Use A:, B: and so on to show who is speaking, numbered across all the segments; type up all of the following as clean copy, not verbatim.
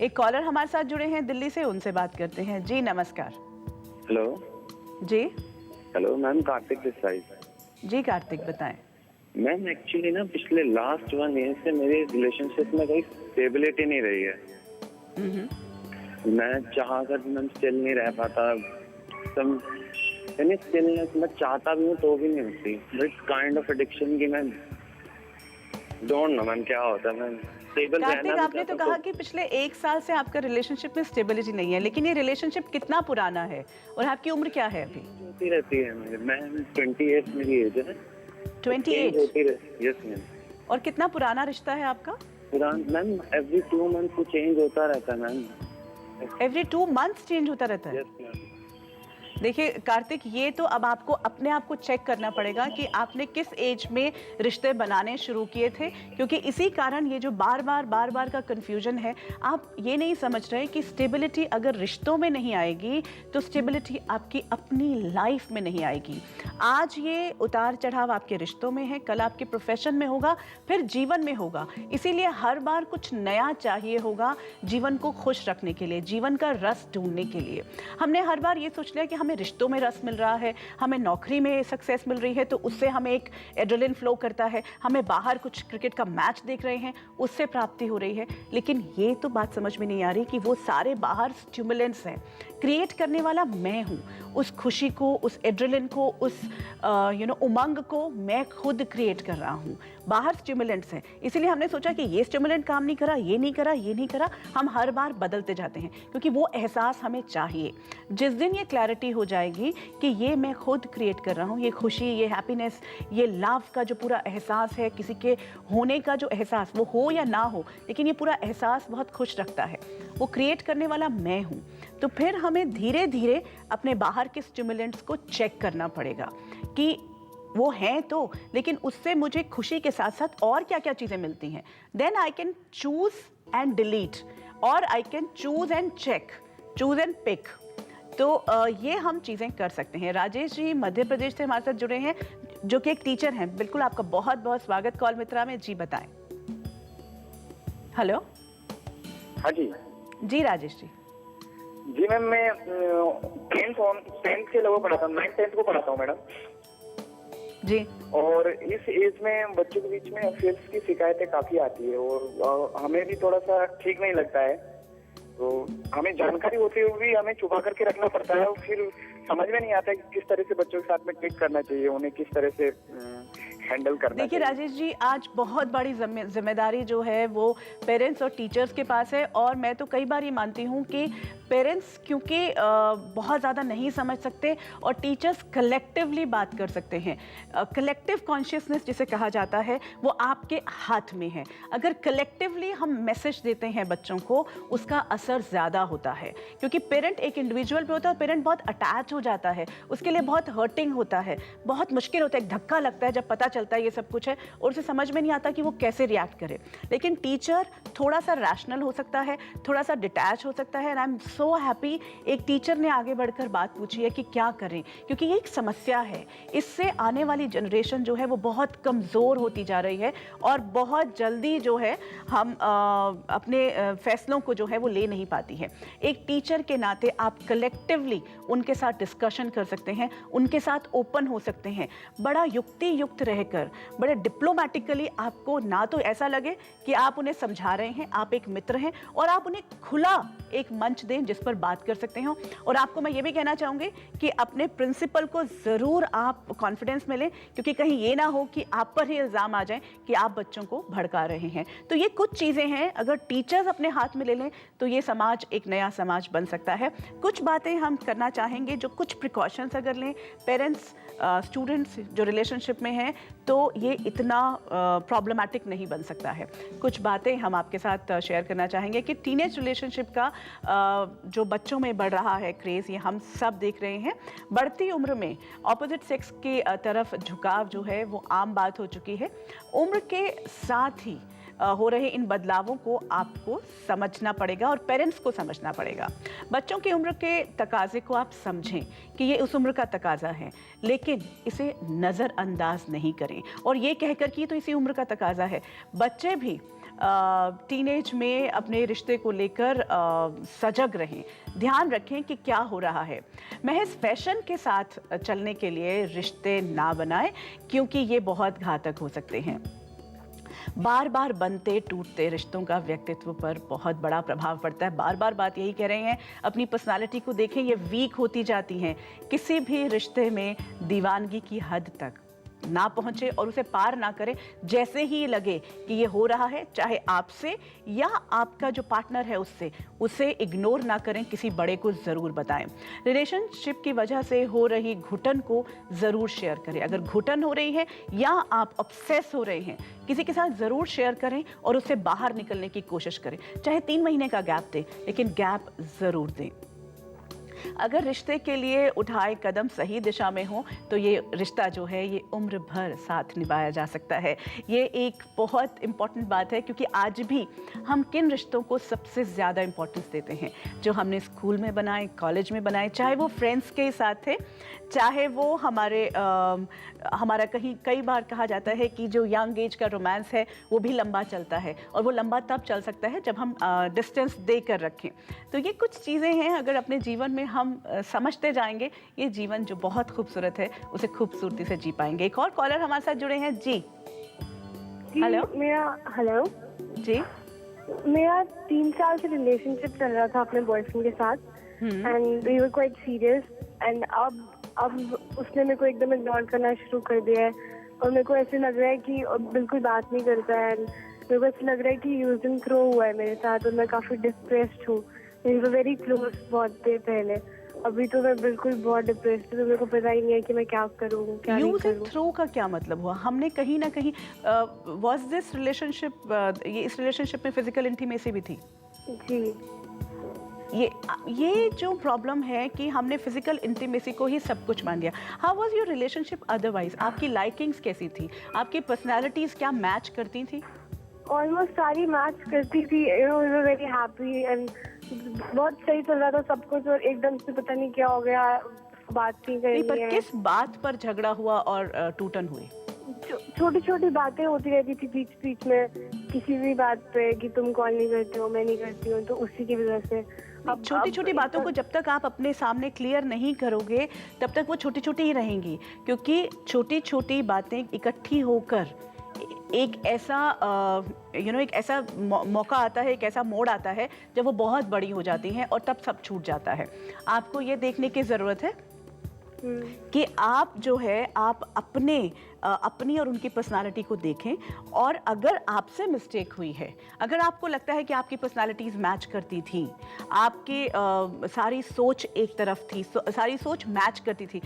A: एक कॉलर हमारे साथ जुड़े हैं दिल्ली से, उनसे बात करते हैं। जी नमस्कार।
B: हेलो।
A: जी
B: hello ma'am, Kartik this side.
A: जी कार्तिक बताएं।
B: मैम एक्चुअली ना पिछले लास्ट 1 ईयर से मेरी रिलेशनशिप में कोई स्टेबिलिटी नहीं रही है। मैं चाह कर मैं स्टिल नहीं रह पाता। सम यानी स्टिलनेस मैं चाहता भी हूँ तो भी नहीं होती। बट काइंड ऑफ एडिक्शन की मैं डोंट नो मैम क्या होता है। मैं स्टेबल रहना
A: कार्तिक
B: भी
A: आपने तो
B: चाहता
A: कहा
B: हूँ।
A: कि पिछले 1 साल से आपका रिलेशनशिप में स्टेबिलिटी नहीं है, लेकिन ये रिलेशनशिप कितना पुराना है और आपकी उम्र क्या है अभी?
B: होती रहती है मुझे। मैं 28 मेरी एज है।
A: 28।
B: Yes ma'am.
A: और कितना पुराना रिश्ता है आपका?
B: पुराना मैम एवरी 2 मंथ चेंज होता रहता है मैम।
A: एवरी 2 मंथ्स चेंज होता रहता है?
B: Yes ma'am.
A: देखिए कार्तिक, ये तो अब आपको अपने आप को चेक करना पड़ेगा कि आपने किस एज में रिश्ते बनाने शुरू किए थे, क्योंकि इसी कारण ये जो बार बार का कंफ्यूजन है। आप ये नहीं समझ रहे कि स्टेबिलिटी अगर रिश्तों में नहीं आएगी तो स्टेबिलिटी आपकी अपनी लाइफ में नहीं आएगी। आज ये उतार चढ़ाव आपके रिश्तों में है, कल आपके प्रोफेशन में होगा, फिर जीवन में होगा। इसीलिए हर बार कुछ नया चाहिए होगा जीवन को खुश रखने के लिए, जीवन का रस ढूंढने के लिए। हमने हर बार ये सोच लिया कि हमें रिश्तों में रस मिल रहा है, हमें नौकरी में सक्सेस मिल रही है तो उससे हमें एक एड्रेनलिन फ्लो करता है, हमें बाहर कुछ क्रिकेट का मैच देख रहे हैं उससे प्राप्ति हो रही है। लेकिन ये तो बात समझ में नहीं आ रही कि वो सारे बाहर स्टिमुलेंट्स हैं, क्रिएट करने वाला मैं हूँ। उस खुशी को, उस एड्रेनलिन को, उस उमंग को मैं खुद क्रिएट कर रहा हूँ। बाहर स्टिमुलेंट्स हैं, इसीलिए हमने सोचा कि ये स्टिमुलेंट काम नहीं करा, ये नहीं करा, ये नहीं करा। हम हर बार बदलते जाते हैं क्योंकि वो एहसास हमें चाहिए। जिस दिन ये क्लैरिटी हो जाएगी कि ये मैं खुद क्रिएट कर रहा हूँ, ये खुशी, ये हैप्पीनेस, ये लव का जो पूरा एहसास है, किसी के होने का जो एहसास, वो हो या ना हो लेकिन ये पूरा एहसास बहुत खुश रखता है, वो क्रिएट करने वाला मैं हूँ। तो फिर हमें धीरे धीरे अपने बाहर के स्टिमुलेंट्स को चेक करना पड़ेगा कि वो हैं तो, लेकिन उससे मुझे खुशी के साथ साथ और क्या क्या चीज़ें मिलती हैं। Then I can choose and delete, और I can choose and check, choose and pick. तो ये हम चीज़ें कर सकते हैं। राजेश जी मध्य प्रदेश से हमारे साथ जुड़े हैं, जो कि एक टीचर हैं। बिल्कुल, आपका बहुत बहुत स्वागत कॉल मित्रा में। जी बताएं। हेलो।
B: हाँ जी।
A: जी राजेश जी।
B: जी मैम, मैं 10th के लोगों को पढ़ाता हूँ, 9th 10th को पढ़ाता हूँ मैडम
A: जी।
B: और इस एज में बच्चों के बीच में अफेयर्स की शिकायतें काफी आती है और हमें भी थोड़ा सा ठीक नहीं लगता है। तो हमें जानकारी होते हुए भी हमें छुपा करके रखना पड़ता है और फिर समझ में नहीं आता है कि किस तरह से बच्चों के साथ में ट्रीट करना चाहिए, उन्हें किस तरह से हैंडल करना
A: देखिए
B: चाहिए।
A: राजेश जी, आज बहुत बड़ी जिम्मेदारी जो है वो पेरेंट्स और टीचर्स के पास है। और मैं तो कई बार ये मानती हूँ कि पेरेंट्स क्योंकि बहुत ज़्यादा नहीं समझ सकते और टीचर्स कलेक्टिवली बात कर सकते हैं। कलेक्टिव कॉन्शियसनेस जिसे कहा जाता है वो आपके हाथ में है। अगर कलेक्टिवली हम मैसेज देते हैं बच्चों को, उसका असर ज़्यादा होता है, क्योंकि पेरेंट एक इंडिविजुअल पे होता है और पेरेंट बहुत अटैच हो जाता है, उसके लिए बहुत हर्टिंग होता है, बहुत मुश्किल होता है, एक धक्का लगता है जब पता चलता है ये सब कुछ है और उसे समझ में नहीं आता कि वो कैसे रिएक्ट करे। लेकिन टीचर थोड़ा सा रैशनल हो सकता है, थोड़ा सा डिटैच हो सकता है। And I am so happy एक टीचर ने आगे बढ़कर बात पूछी है कि क्या करें, क्योंकि ये एक समस्या है। इससे आने वाली जनरेशन जो है वो बहुत कमज़ोर होती जा रही है और बहुत जल्दी जो है हम अपने फैसलों को जो है वो ले नहीं पाती है। एक टीचर के नाते आप कलेक्टिवली उनके साथ डिस्कशन कर सकते हैं, उनके साथ ओपन हो सकते हैं, बड़ा युक्ति युक्त रहकर, बड़े डिप्लोमेटिकली। आपको ना तो ऐसा लगे कि आप उन्हें समझा रहे हैं, आप एक मित्र हैं, और आप उन्हें खुला एक मंच दें जिस पर बात कर सकते हो। और आपको मैं ये भी कहना चाहूँगी कि अपने प्रिंसिपल को ज़रूर आप कॉन्फिडेंस में लें, क्योंकि कहीं ये ना हो कि आप पर ही इल्ज़ाम आ जाए कि आप बच्चों को भड़का रहे हैं। तो ये कुछ चीज़ें हैं, अगर टीचर्स अपने हाथ में ले लें तो ये समाज एक नया समाज बन सकता है। कुछ बातें हम करना चाहेंगे, जो कुछ प्रिकॉशंस अगर लें पेरेंट्स स्टूडेंट्स जो रिलेशनशिप में हैं, तो ये इतना प्रॉब्लमेटिक नहीं बन सकता है। कुछ बातें हम आपके साथ शेयर करना चाहेंगे कि टीनेज रिलेशनशिप का जो बच्चों में बढ़ रहा है क्रेज़, ये हम सब देख रहे हैं। बढ़ती उम्र में ऑपोजिट सेक्स की तरफ झुकाव जो है वो आम बात हो चुकी है। उम्र के साथ ही हो रहे इन बदलावों को आपको समझना पड़ेगा और पेरेंट्स को समझना पड़ेगा। बच्चों की उम्र के तकाजे को आप समझें कि ये उस उम्र का तकाजा है, लेकिन इसे नज़रअंदाज नहीं करें और ये कहकर कि ये तो इसी उम्र का तकाजा है। बच्चे भी टीनेज में अपने रिश्ते को लेकर सजग रहें, ध्यान रखें कि क्या हो रहा है। महज फैशन के साथ चलने के लिए रिश्ते ना बनाएं, क्योंकि ये बहुत घातक हो सकते हैं। बार बार बनते टूटते रिश्तों का व्यक्तित्व पर बहुत बड़ा प्रभाव पड़ता है। बार बार बात यही कह रहे हैं, अपनी पर्सनालिटी को देखें, ये वीक होती जाती हैं। किसी भी रिश्ते में दीवानगी की हद तक ना पहुंचे और उसे पार ना करें। जैसे ही लगे कि ये हो रहा है, चाहे आपसे या आपका जो पार्टनर है उससे, उसे इग्नोर ना करें, किसी बड़े को ज़रूर बताएं। रिलेशनशिप की वजह से हो रही घुटन को ज़रूर शेयर करें। अगर घुटन हो रही है या आप ऑब्सेस हो रहे हैं, किसी के साथ ज़रूर शेयर करें और उससे बाहर निकलने की कोशिश करें। चाहे 3 महीने का गैप दें, लेकिन गैप ज़रूर दें। अगर रिश्ते के लिए उठाए कदम सही दिशा में हो तो ये रिश्ता जो है ये उम्र भर साथ निभाया जा सकता है। ये एक बहुत इम्पॉर्टेंट बात है, क्योंकि आज भी हम किन रिश्तों को सबसे ज़्यादा इम्पोर्टेंस देते हैं? जो हमने स्कूल में बनाए, कॉलेज में बनाए, चाहे वो फ्रेंड्स के साथ थे, चाहे वो हमारा कई बार कहा जाता है कि जो यंग एज का रोमांस है वो भी लंबा चलता है, और वो लंबा तब चल सकता है जब हम डिस्टेंस देकर रखें। तो ये कुछ चीज़ें हैं, अगर अपने जीवन में हम समझते जाएंगे, ये जीवन जो बहुत खूबसूरत है उसे खूबसूरती से जी पाएंगे। एक और कॉलर हमारे साथ जुड़े हैं। जी हेलो।
C: हेलो
A: जी,
C: मेरा 3 साल से रिलेशनशिप चल रहा था अपने बॉयफ्रेंड के साथ and we were quite serious and अब उसने मेरे को एकदम इग्नोर करना शुरू कर दिया है और मेरे को ऐसे लग रहा है कि अब बिल्कुल बात नहीं करता है। मेरे को ऐसे लग रहा है कि यूज एंड थ्रो हुआ है मेरे साथ और मैं काफ़ी डिप्रेस्ड हूँ। वी वर वेरी क्लोज बहुत देर पहले, अभी तो मैं बिल्कुल बहुत डिप्रेस्ड हूँ। तो मेरे को पता ही नहीं है कि मैं क्या करूँ क्या नहीं
A: यूज एंड
C: करूँ।
A: थ्रो का क्या मतलब हुआ? हमने कहीं ना कहीं वाज दिस रिलेशनशिप, ये इस रिलेशनशिप में फिजिकल इंटीमेसी भी थी?
C: जी
A: ये जो प्रॉब्लम है कि हमने फिजिकल इंटीमेसी को ही सब कुछ मान लिया। How was your relationship otherwise? आपकी लाइकिंग्स कैसी थी? आपकी पर्सनालिटीज क्या मैच करती थी?
C: ऑलमोस्ट सारी मैच करती थी। We were very happy and बहुत सही चल रहा था सब कुछ और एकदम से पता नहीं क्या हो गया, बात नहीं
A: नहीं,
C: करनी
A: पर
C: है।
A: किस बात पर झगड़ा हुआ और टूटन हुई?
C: छोटी छोटी बातें होती रहती थी बीच बीच में, किसी भी बात पे कि तुम कॉल नहीं करते हो, मैं नहीं करती हूँ, तो उसी की वजह से
A: अब छोटी छोटी बातों को जब तक आप अपने सामने क्लियर नहीं करोगे तब तक वो छोटी छोटी ही रहेंगी, क्योंकि छोटी छोटी बातें इकट्ठी होकर एक ऐसा एक ऐसा मौका आता है, एक ऐसा मोड़ आता है जब वो बहुत बड़ी हो जाती हैं और तब सब छूट जाता है। आपको ये देखने की ज़रूरत है कि आप जो है आप अपनी और उनकी पर्सनालिटी को देखें, और अगर आपसे मिस्टेक हुई है, अगर आपको लगता है कि आपकी पर्सनालिटीज़ मैच करती थी, आपकी सारी सोच एक तरफ थी, सारी सोच मैच करती थी।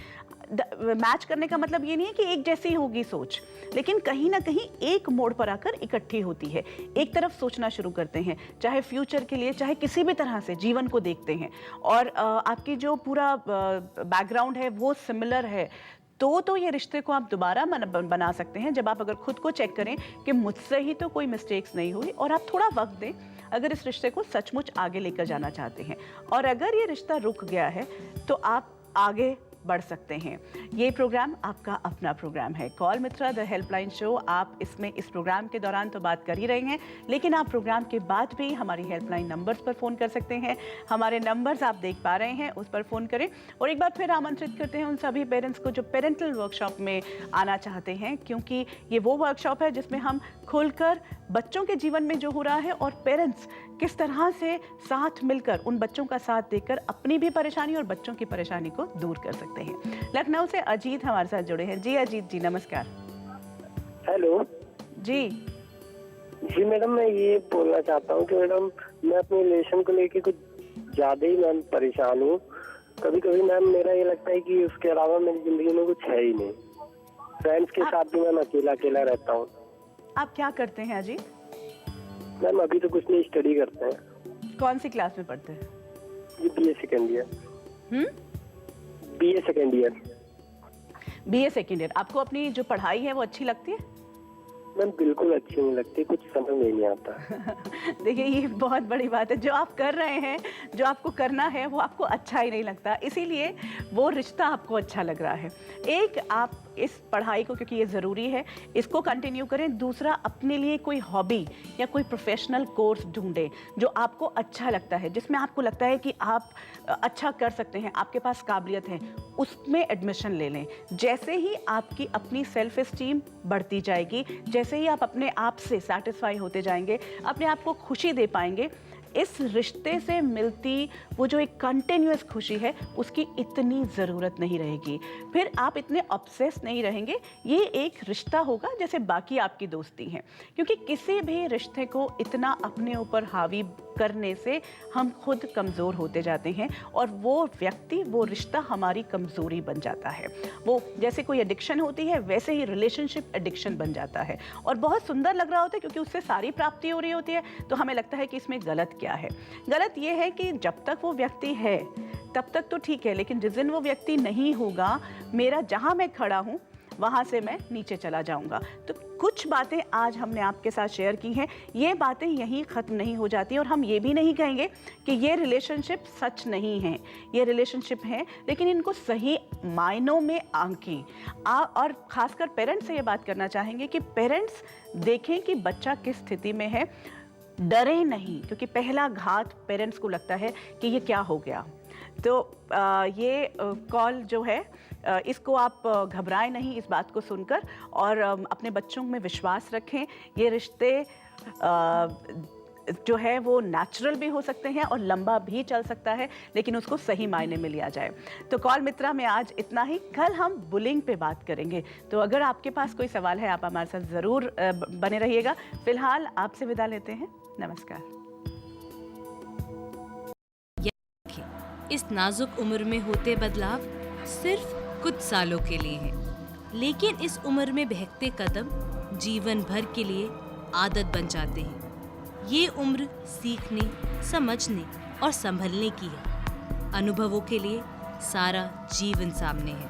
A: मैच करने का मतलब ये नहीं है कि एक जैसी होगी सोच, लेकिन कहीं ना कहीं एक मोड़ पर आकर इकट्ठी होती है, एक तरफ सोचना शुरू करते हैं, चाहे फ्यूचर के लिए, चाहे किसी भी तरह से जीवन को देखते हैं, और आपकी जो पूरा बैकग्राउंड है वो सिमिलर है, तो ये रिश्ते को आप दोबारा बना सकते हैं जब आप अगर खुद को चेक करें कि मुझसे ही तो कोई मिस्टेक्स नहीं हुई, और आप थोड़ा वक्त दें अगर इस रिश्ते को सचमुच आगे लेकर जाना चाहते हैं। और अगर ये रिश्ता रुक गया है तो आप आगे बढ़ सकते हैं। ये प्रोग्राम आपका अपना प्रोग्राम है, call Mitra the helpline show. आप इसमें इस प्रोग्राम के दौरान तो बात कर ही रहे हैं, लेकिन आप प्रोग्राम के बाद भी हमारी हेल्पलाइन नंबर्स पर फ़ोन कर सकते हैं। हमारे नंबर्स आप देख पा रहे हैं, उस पर फ़ोन करें। और एक बार फिर आमंत्रित करते हैं उन सभी पेरेंट्स को जो पेरेंटल वर्कशॉप में आना चाहते हैं, क्योंकि ये वो वर्कशॉप है जिसमें हम खुलकर बच्चों के जीवन में जो हो रहा है और पेरेंट्स किस तरह से साथ मिलकर उन बच्चों का साथ देकर अपनी भी परेशानी और बच्चों की परेशानी को दूर कर सकते हैं। लखनऊ से अजीत हमारे साथ जुड़े हैं। जी अजीत जी, नमस्कार।
D: हेलो
A: जी
D: जी मैडम, मैं ये बोलना चाहता हूँ कि मैडम मैं अपने रिलेशन को लेके कुछ ज्यादा ही मैम परेशान हूँ। कभी कभी मैम मेरा ये लगता है कि उसके अलावा मेरी जिंदगी में कुछ है ही नहीं। फ्रेंड्स के साथ भी मैं अकेला अकेला रहता हूँ।
A: आप क्या करते हैं अजीत?
D: मैम अभी तो कुछ नहीं, स्टडी करते हैं।
A: कौन सी क्लास में पढ़ते हैं?
D: जी BA second year. BA second year.
A: BA second year. आपको अपनी जो पढ़ाई है वो अच्छी लगती है?
D: मैम बिल्कुल अच्छी नहीं लगती, कुछ समझ में नहीं आता।
A: देखिए ये बहुत बड़ी बात है, जो आप कर रहे हैं, जो आपको करना है वो आपको अच्छा ही नहीं लगता, इसीलिए वो रिश्ता आपको अच्छा लग रहा है। एक आप इस पढ़ाई को, क्योंकि ये ज़रूरी है, इसको कंटिन्यू करें। दूसरा, अपने लिए कोई हॉबी या कोई प्रोफेशनल कोर्स ढूंढें जो आपको अच्छा लगता है, जिसमें आपको लगता है कि आप अच्छा कर सकते हैं, आपके पास काबिलियत है, उसमें एडमिशन ले लें। जैसे ही आपकी अपनी सेल्फ एस्टीम बढ़ती जाएगी, जैसे ही आप अपने आप से सेटिस्फाई होते जाएंगे, अपने आप को खुशी दे पाएंगे, इस रिश्ते से मिलती वो जो एक कंटिन्यूअस खुशी है, उसकी इतनी ज़रूरत नहीं रहेगी। फिर आप इतने ऑब्सेस नहीं रहेंगे। ये एक रिश्ता होगा जैसे बाकी आपकी दोस्ती हैं, क्योंकि किसी भी रिश्ते को इतना अपने ऊपर हावी करने से हम खुद कमज़ोर होते जाते हैं और वो व्यक्ति, वो रिश्ता हमारी कमज़ोरी बन जाता है। वो जैसे कोई एडिक्शन होती है, वैसे ही रिलेशनशिप एडिक्शन बन जाता है और बहुत सुंदर लग रहा होता है क्योंकि उससे सारी प्राप्ति हो रही होती है, तो हमें लगता है कि इसमें गलत क्या है। गलत ये है कि जब तक वो व्यक्ति है तब तक तो ठीक है, लेकिन जिस दिन वो व्यक्ति नहीं होगा, मेरा जहां मैं खड़ा हूं वहां से मैं नीचे चला जाऊंगा। तो कुछ बातें आज हमने आपके साथ शेयर की हैं, ये बातें यहीं ख़त्म नहीं हो जाती और हम ये भी नहीं कहेंगे कि ये रिलेशनशिप सच नहीं है, ये रिलेशनशिप हैं, लेकिन इनको सही मायनों में आंकें। और ख़ासकर पेरेंट्स से ये बात करना चाहेंगे कि पेरेंट्स देखें कि बच्चा किस स्थिति में है, डरे नहीं, क्योंकि पहला घात पेरेंट्स को लगता है कि ये क्या हो गया। तो ये कॉल जो है, इसको आप घबराएं नहीं इस बात को सुनकर, और अपने बच्चों में विश्वास रखें। ये रिश्ते जो है वो नेचुरल भी हो सकते हैं और लंबा भी चल सकता है, लेकिन उसको सही मायने में लिया जाए। तो कॉल मित्रा में आज इतना ही। कल हम बुलिंग पे बात करेंगे, तो अगर आपके पास कोई सवाल है आप हमारे साथ ज़रूर बने रहिएगा। फिलहाल आपसे विदा लेते हैं, नमस्कार।
E: इस नाजुक उम्र में होते बदलाव सिर्फ कुछ सालों के लिए हैं, लेकिन इस उम्र में बहकते कदम जीवन भर के लिए आदत बन जाते हैं। ये उम्र सीखने, समझने और संभलने की है। अनुभवों के लिए सारा जीवन सामने है।